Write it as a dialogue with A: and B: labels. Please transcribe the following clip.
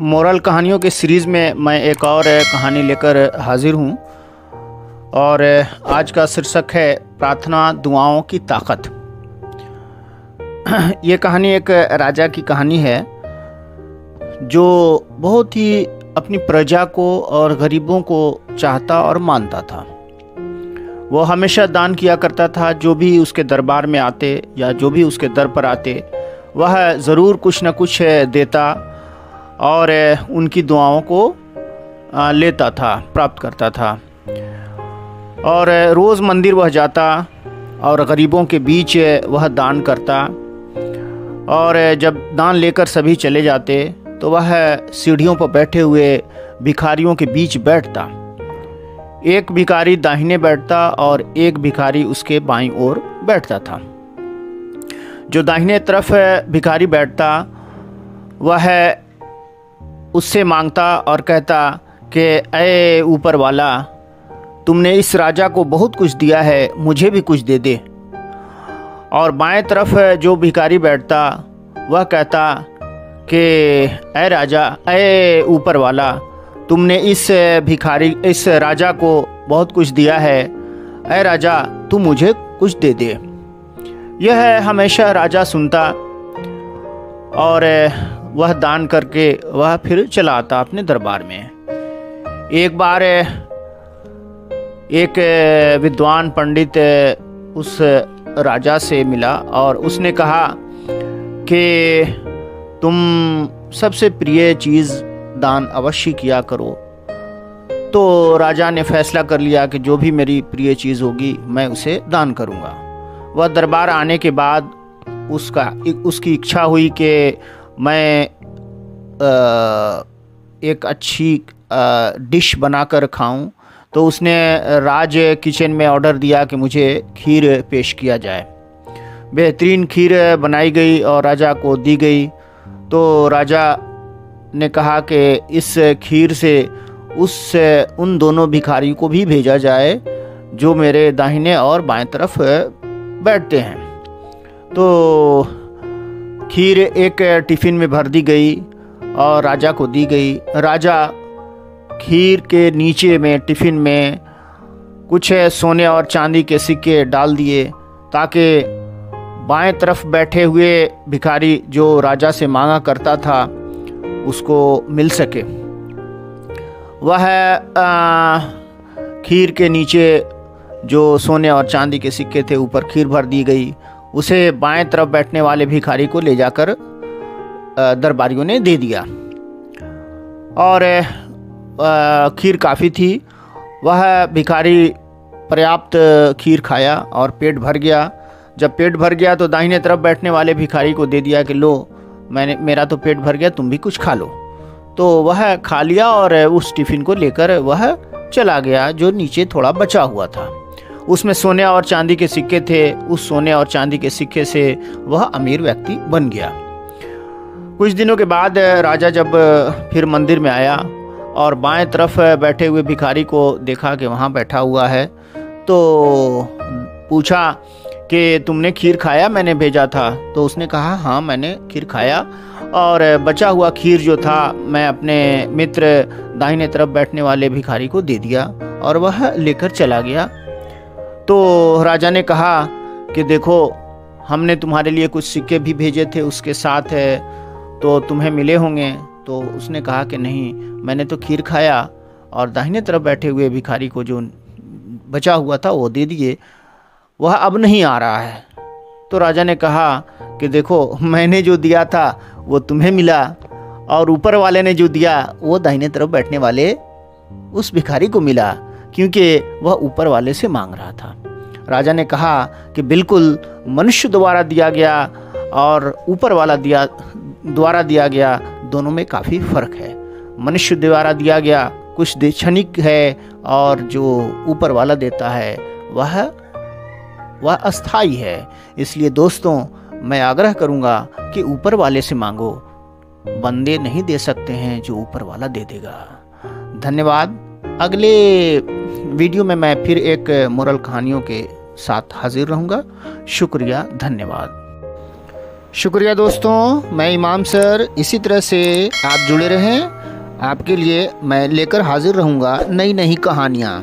A: Moral कहानियों के series में मैं एक और कहानी लेकर हाजिर हूँ और आज का शीर्षक है प्रार्थना दुआओं की ताकत। ये कहानी एक राजा की कहानी है जो बहुत ही अपनी प्रजा को और गरीबों को चाहता और मानता था। वो हमेशा दान किया करता था। जो भी उसके दरबार में आते या जो भी उसके दर पर आते वह ज़रूर कुछ न कुछ देता और उनकी दुआओं को लेता था, प्राप्त करता था। और रोज़ मंदिर वह जाता और गरीबों के बीच वह दान करता। और जब दान लेकर सभी चले जाते तो वह सीढ़ियों पर बैठे हुए भिखारियों के बीच बैठता। एक भिखारी दाहिने बैठता और एक भिखारी उसके बाईं ओर बैठता था। जो दाहिने तरफ भिखारी बैठता वह उससे मांगता और कहता कि ऐ ऊपर वाला, तुमने इस राजा को बहुत कुछ दिया है, मुझे भी कुछ दे दे। और बाएं तरफ जो भिखारी बैठता वह कहता कि ऐ राजा, ऐ ऊपर वाला, तुमने इस राजा को बहुत कुछ दिया है, ऐ राजा तू मुझे कुछ दे दे। यह हमेशा राजा सुनता और वह दान करके वह फिर चला आता अपने दरबार में। एक बार एक विद्वान पंडित उस राजा से मिला और उसने कहा कि तुम सबसे प्रिय चीज़ दान अवश्य किया करो। तो राजा ने फैसला कर लिया कि जो भी मेरी प्रिय चीज़ होगी मैं उसे दान करूँगा। वह दरबार आने के बाद उसकी इच्छा हुई कि मैं एक अच्छी डिश बनाकर खाऊं। तो उसने राज किचन में ऑर्डर दिया कि मुझे खीर पेश किया जाए। बेहतरीन खीर बनाई गई और राजा को दी गई। तो राजा ने कहा कि इस खीर से उन दोनों भिखारी को भी भेजा जाए जो मेरे दाहिने और बाएं तरफ बैठते हैं। तो खीर एक टिफ़िन में भर दी गई और राजा को दी गई। राजा खीर के नीचे में टिफ़िन में कुछ सोने और चांदी के सिक्के डाल दिए ताकि बाएं तरफ बैठे हुए भिखारी जो राजा से मांगा करता था उसको मिल सके। वह खीर के नीचे जो सोने और चांदी के सिक्के थे ऊपर खीर भर दी गई। उसे बाएं तरफ बैठने वाले भिखारी को ले जाकर दरबारियों ने दे दिया। और खीर काफ़ी थी। वह भिखारी पर्याप्त खीर खाया और पेट भर गया। जब पेट भर गया तो दाहिने तरफ बैठने वाले भिखारी को दे दिया कि लो, मेरा तो पेट भर गया, तुम भी कुछ खा लो। तो वह खा लिया और उस टिफ़िन को लेकर वह चला गया जो नीचे थोड़ा बचा हुआ था। उसमें सोने और चांदी के सिक्के थे। उस सोने और चांदी के सिक्के से वह अमीर व्यक्ति बन गया। कुछ दिनों के बाद राजा जब फिर मंदिर में आया और बाएं तरफ बैठे हुए भिखारी को देखा कि वहाँ बैठा हुआ है, तो पूछा कि तुमने खीर खाया, मैंने भेजा था। तो उसने कहा हाँ, मैंने खीर खाया और बचा हुआ खीर जो था मैं अपने मित्र दाहिने तरफ बैठने वाले भिखारी को दे दिया और वह लेकर चला गया। तो राजा ने कहा कि देखो, हमने तुम्हारे लिए कुछ सिक्के भी भेजे थे उसके साथ है, तो तुम्हें मिले होंगे। तो उसने कहा कि नहीं, मैंने तो खीर खाया और दाहिने तरफ बैठे हुए भिखारी को जो बचा हुआ था वो दे दिए, वह अब नहीं आ रहा है। तो राजा ने कहा कि देखो, मैंने जो दिया था वो तुम्हें मिला और ऊपर वाले ने जो दिया वो दाहिने तरफ बैठने वाले उस भिखारी को मिला, क्योंकि वह ऊपर वाले से मांग रहा था। राजा ने कहा कि बिल्कुल मनुष्य द्वारा दिया गया और ऊपर वाला द्वारा दिया गया, दोनों में काफ़ी फ़र्क है। मनुष्य द्वारा दिया गया कुछ क्षणिक है और जो ऊपर वाला देता है वह अस्थाई है। इसलिए दोस्तों, मैं आग्रह करूँगा कि ऊपर वाले से मांगो। बंदे नहीं दे सकते हैं जो ऊपर वाला दे देगा। धन्यवाद। अगले वीडियो में मैं फिर एक मोरल कहानियों के साथ हाजिर रहूँगा। शुक्रिया, धन्यवाद। शुक्रिया दोस्तों, मैं इमाम सर। इसी तरह से आप जुड़े रहें आपके लिए मैं लेकर हाजिर रहूँगा नई नई कहानियाँ।